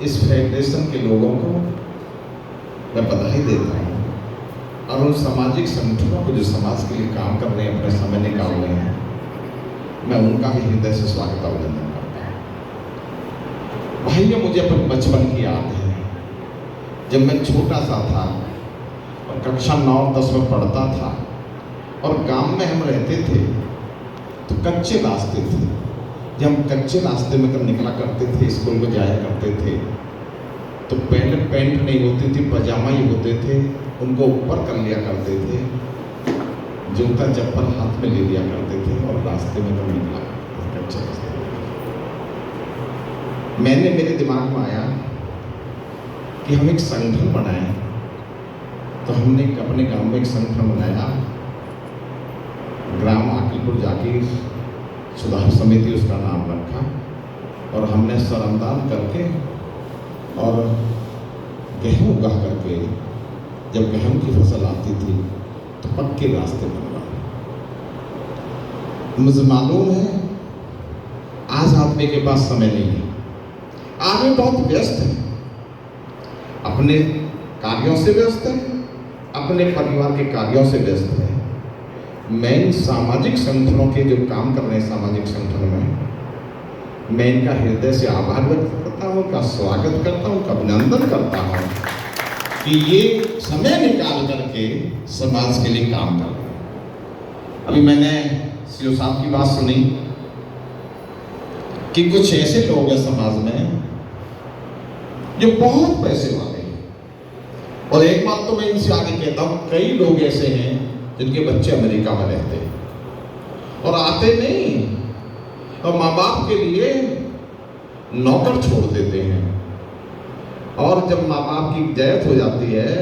इस फेडरेशन के लोगों को मैं बधाई देता हूँ और उन सामाजिक संगठनों को जो समाज के लिए काम कर रहे हैं, अपने समय निकाल रहे हैं, मैं उनका भी हृदय से स्वागत अभिनंदन करता हूँ। भाइयों, मुझे अपने बचपन की याद है जब मैं छोटा सा था और कक्षा 9-10 में पढ़ता था और गांव में हम रहते थे तो कच्चे रास्ते थे। जब हम कच्चे रास्ते में निकला करते थे, स्कूल में जाया करते थे, तो पहले पैंट नहीं होती थी, पजामा ही होते थे, उनको ऊपर कर लिया करते थे, जूता चप्पल हाथ में ले लिया करते थे और रास्ते में कब निकला कच्चे रास्ते। मेरे दिमाग में आया कि हम एक संगठन बनाएं, तो हमने अपने गांव में एक संगठन बनाया, ग्राम आकिलपुर जाकिर सुधार समिति उसका नाम रखा, और हमने श्रमदान करके और गेहूँ उगा करके, जब गेहूँ की फसल आती थी तो पक्के रास्ते बनवाए। मुझे मालूम है आज आदमी के पास समय नहीं है, आदमी बहुत व्यस्त है, अपने कार्यों से व्यस्त है, अपने परिवार के कार्यों से व्यस्त है। मैं इन सामाजिक संगठनों के जो काम कर रहे हैं, सामाजिक संगठनों में मैं इनका हृदय से आभार व्यक्त करता हूँ, का स्वागत करता हूँ, का अभिनंदन करता हूँ कि ये समय निकाल करके समाज के लिए काम कर रहे हैं। अभी मैंने सीओ साहब की बात सुनी कि कुछ ऐसे लोग हैं समाज में जो बहुत पैसे वाले हैं, और एक बात तो मैं इनसे आगे कहता हूँ, कई लोग ऐसे हैं जिनके बच्चे अमेरिका में रहते हैं और आते नहीं, और माँ बाप के लिए नौकर छोड़ देते हैं, और जब माँ बाप की जयत हो जाती है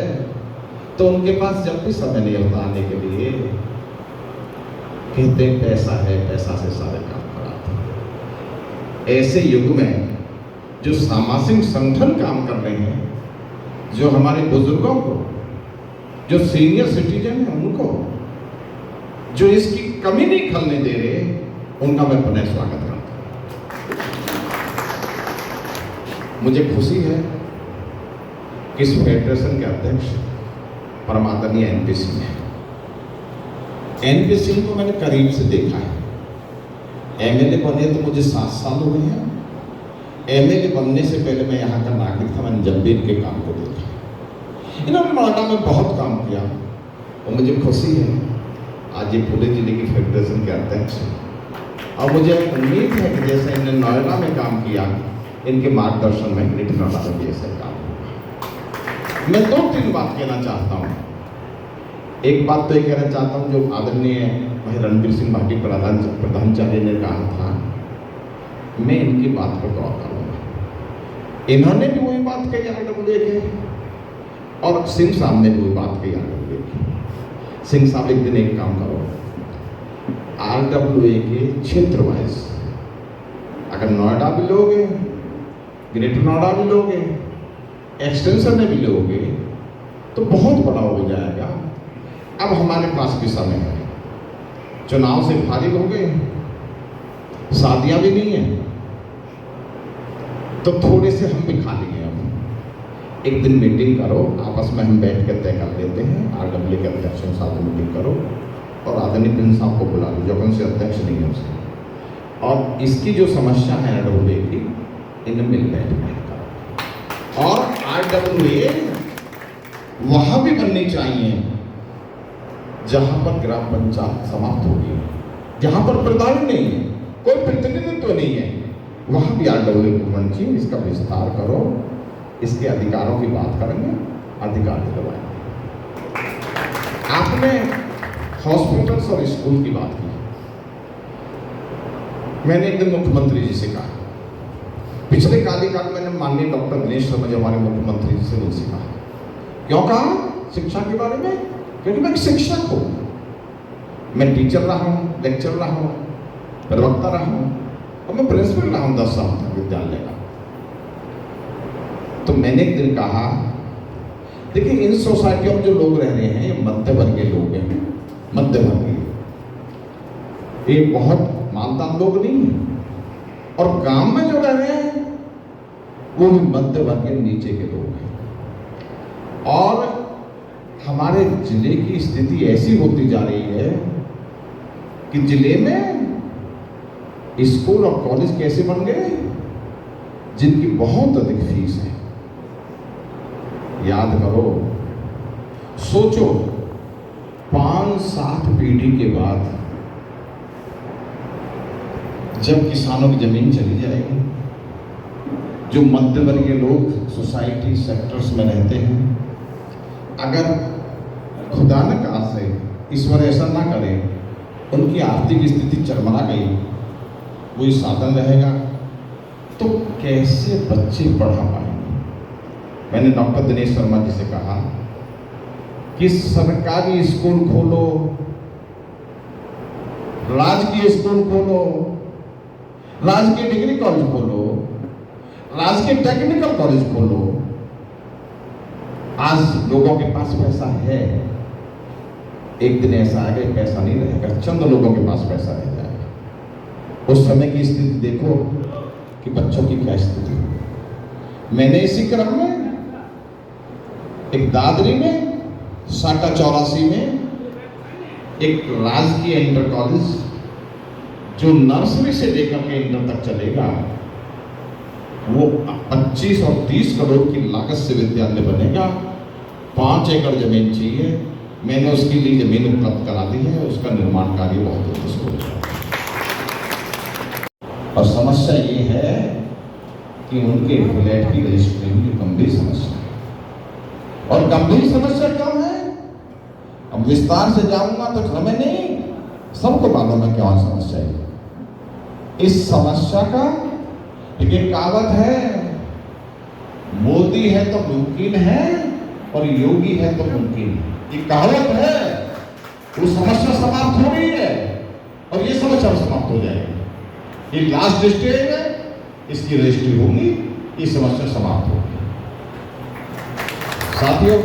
तो उनके पास जब भी समय नहीं होता आने के लिए, कहते हैं पैसा है, पैसा से सारे काम कराते हैं। ऐसे युग में जो सामाजिक संगठन काम कर रहे हैं, जो हमारे बुजुर्गों को, जो सीनियर सिटीजन है उनको, जो इसकी कमी नहीं खलने दे रहे, उनका मैं पुनः स्वागत करता हूं। मुझे खुशी है कि इस फेडरेशन के अध्यक्ष परम आदरणीय एनपी सिंह हैं। एनपी सिंह को मैंने करीब से देखा है। एमएलए बने तो मुझे 7 साल हो गए हैं। एमएलए बनने से पहले मैं यहाँ का नागरिक था, मैंने जब भी इनके काम को देखा। इन्होंने नोएडा में बहुत काम किया और मुझे खुशी है आज ये पूरे जिले की फेडरेशन के अध्यक्ष हैं, और मुझे उम्मीद है कि जैसे इन्होंने नोएडा में काम किया, इनके मार्गदर्शन में ग्रेटर नोएडा में भी ऐसा काम होगा। मैं 2-3 बात कहना चाहता हूँ। एक बात तो ये कहना चाहता हूँ, जो आदरणीय भाई रणबीर सिंह भाटी प्रधानाचार्य ने कहा था, मैं इनकी बात पर गौर करूँगा। इन्होंने भी वही बात कही RWA के, और सिंह साहब ने भी वही बात कही RWA की। सिंह साहब एक दिन एक काम करो, RWA के क्षेत्र वाइज अगर नोएडा भी लोगे, ग्रेटर नोएडा भी लोगे, एक्सटेंशन में भी लोगे तो बहुत बड़ा हो जाएगा। अब हमारे पास भी समय है, चुनाव से फारिग हो गए, शादियां भी नहीं है, तो थोड़े से हम भी खा लेंगे। अब एक दिन मीटिंग करो, आपस में हम बैठ कर तय कर लेते हैं, RWA के अध्यक्ष के साथ मीटिंग करो और आदरणीय प्रिंस साहब को बुला लो, जो उनसे अध्यक्ष नहीं है उसके, और इसकी जो समस्या है RWA की, इन्हें मिल बैठ करो। और RWA वहाँ भी बननी चाहिए जहाँ पर ग्राम पंचायत समाप्त होगी, जहाँ पर प्रधान नहीं है, कोई प्रतिनिधित्व नहीं है, वहाँ भी RWA को बननी चाहिए। इसका विस्तार करो, इसके अधिकारों की बात करेंगे, अधिकार दिलवाएंगे। आपने हॉस्पिटल्स और स्कूल की बात की। मैंने एक दिन मुख्यमंत्री जी से कहा, पिछले कार्यकाल मैंने माननीय डॉक्टर दिनेश शर्मा जी हमारे मुख्यमंत्री जी से मुझसे कहा, क्यों कहा शिक्षा के बारे में, क्योंकि मैं एक शिक्षक हूँ, मैं टीचर रहा हूँ, लेक्चर रहा हूँ, प्रवक्ता रहा हूँ, और मैं प्रिंसिपल रहा हूँ 10 साल तक विद्यालय का। तो मैंने एक दिन कहा, देखिए इन सोसाइटियों में जो लोग रह रहे हैं ये मध्य वर्गीय लोग हैं, मध्य वर्गीय, ये बहुत मानदार लोग नहीं है, और गांव में जो रह रहे हैं वो भी मध्य वर्ग के नीचे के लोग हैं। और हमारे जिले की स्थिति ऐसी होती जा रही है कि जिले में स्कूल और कॉलेज कैसे बन गए जिनकी बहुत अधिक फीस है। याद करो, सोचो 5-7 पीढ़ी के बाद जब किसानों की जमीन चली जाएगी, जो मध्यवर्गीय लोग सोसाइटी सेक्टर्स में रहते हैं, अगर खुदा न खास्ते ईश्वर ऐसा ना करे उनकी आर्थिक स्थिति चरमरा गई, वही साधन रहेगा तो कैसे बच्चे पढ़ा पाएंगे। मैंने डॉक्टर दिनेश शर्मा जी से कहा कि सरकारी स्कूल खोलो, राजकीय स्कूल खोलो, राजकीय डिग्री कॉलेज खोलो, राजकीय टेक्निकल कॉलेज खोलो। आज लोगों के पास पैसा है, एक दिन ऐसा आएगा पैसा नहीं रहेगा, चंद लोगों के पास पैसा रह जाएगा। उस समय की स्थिति देखो कि बच्चों की क्या स्थिति हो। मैंने इसी क्रम में एक दादरी में साका 84 में एक राजकीय इंटर कॉलेज जो नर्सरी से लेकर के इंटर तक चलेगा, वो 25 और 30 करोड़ की लागत से विद्यालय बनेगा। 5 एकड़ जमीन चाहिए, मैंने उसके लिए जमीन उपलब्ध करा दी है, उसका निर्माण कार्य बहुत जल्द शुरू हो जाएगा। और समस्या ये है कि उनके फ्लैट की रजिस्ट्री में गंभीर समस्या है। और गंभीर समस्या क्यों है, अब विस्तार से जाऊंगा तो समय नहीं, सबको मालूम है क्या समस्या है। इस समस्या का एक कहावत है, मोदी है तो मुमकिन है और योगी है तो मुमकिन है। ये कहावत है, वो समस्या समाप्त हो रही है और ये समस्या समाप्त हो जाएगी। ये लास्ट स्टेज है, इसकी रजिस्ट्री होगी, ये समस्या समाप्त होगी। साथियों,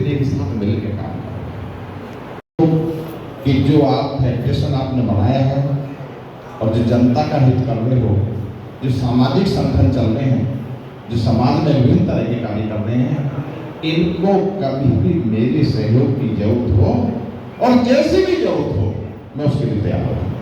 एक साथ मिलकर काम करें कि जो आप फेडरेशन आपने बनाया है और जो जनता का हित कर रहे हो, जो सामाजिक संगठन चल रहे हैं, जो समाज में विभिन्न तरह के कार्य कर रहे हैं, इनको कभी भी मेरे सहयोग की जरूरत हो और जैसी भी जरूरत हो, मैं उसके लिए तैयार हूँ।